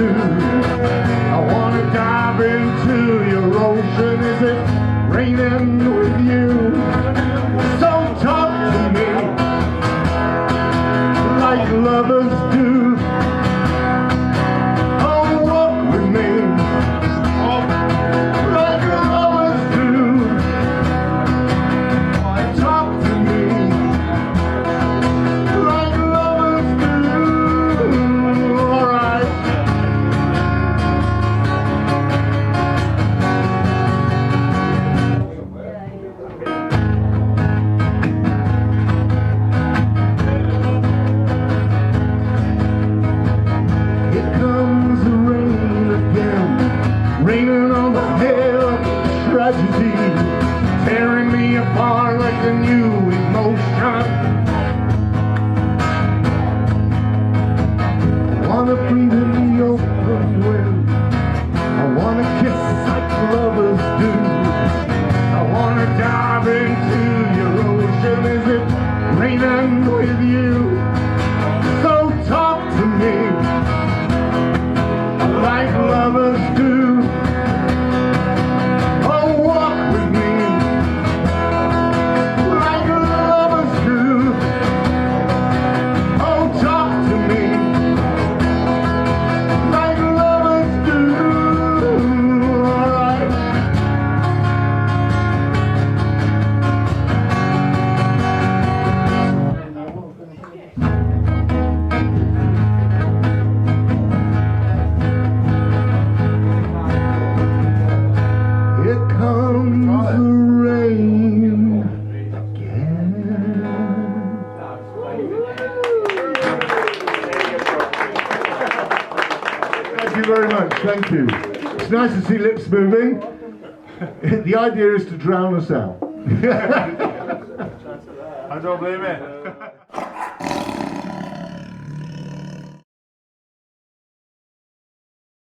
do. I wanna dive into your ocean. Is it raining with you? So talk to me like lovers do. Oh, walk with me like lovers do. Talk to me like lovers do. All right. Raining on the hail of tragedy, tearing me apart like a new emotion. I wanna breathe in the open wind. I wanna kiss like lovers do. I wanna dive into your ocean. Is it raining with you? So talk to me like lovers do. Thank you very much, thank you. It's nice to see lips moving. The idea is to drown us out. I don't blame it.